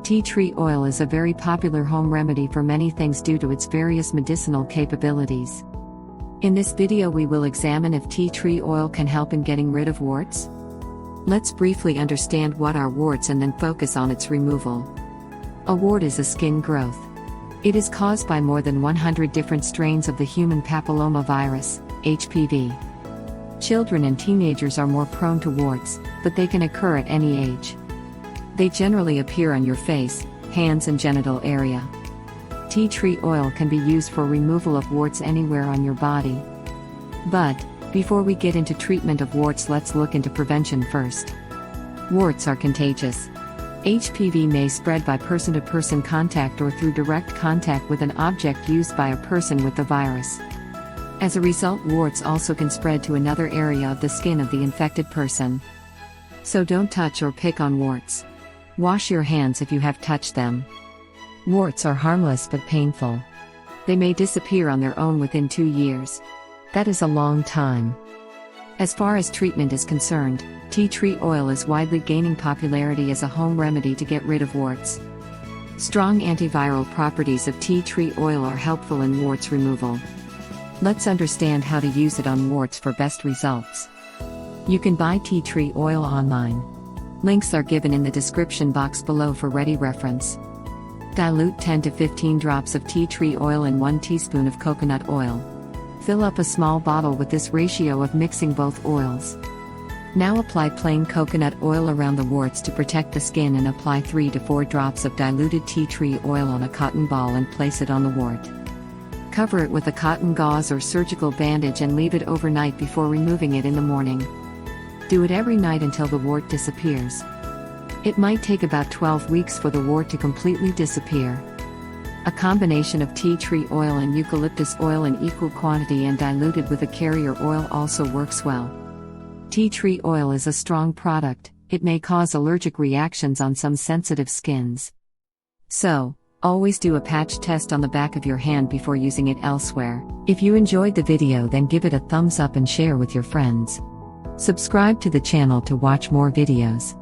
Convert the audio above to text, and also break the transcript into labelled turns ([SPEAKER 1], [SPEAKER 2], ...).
[SPEAKER 1] Tea tree oil is a very popular home remedy for many things due to its various medicinal capabilities. In this video we will examine if tea tree oil can help in getting rid of warts. Let's briefly understand what are warts and then focus on its removal. A wart is a skin growth. It is caused by more than 100 different strains of the human papilloma virus, HPV. Children and teenagers are more prone to warts, but they can occur at any age. They generally appear on your face, hands and genital area. Tea tree oil can be used for removal of warts anywhere on your body. But, before we get into treatment of warts, let's look into prevention first. Warts are contagious. HPV may spread by person-to-person contact or through direct contact with an object used by a person with the virus. As a result, warts also can spread to another area of the skin of the infected person. So don't touch or pick on warts. Wash your hands if you have touched them. Warts are harmless but painful. They may disappear on their own within 2 years. That is a long time. As far as treatment is concerned, tea tree oil is widely gaining popularity as a home remedy to get rid of warts. Strong antiviral properties of tea tree oil are helpful in warts removal. Let's understand how to use it on warts for best results. You can buy tea tree oil online. Links are given in the description box below for ready reference. Dilute 10 to 15 drops of tea tree oil in 1 teaspoon of coconut oil. Fill up a small bottle with this ratio of mixing both oils. Now apply plain coconut oil around the warts to protect the skin and apply 3 to 4 drops of diluted tea tree oil on a cotton ball and place it on the wart. Cover it with a cotton gauze or surgical bandage and leave it overnight before removing it in the morning. Do it every night until the wart disappears. It might take about 12 weeks for the wart to completely disappear. A combination of tea tree oil and eucalyptus oil in equal quantity and diluted with a carrier oil also works well. Tea tree oil is a strong product. It may cause allergic reactions on some sensitive skins. So, always do a patch test on the back of your hand before using it elsewhere. If you enjoyed the video, then give it a thumbs up and share with your friends. Subscribe to the channel to watch more videos.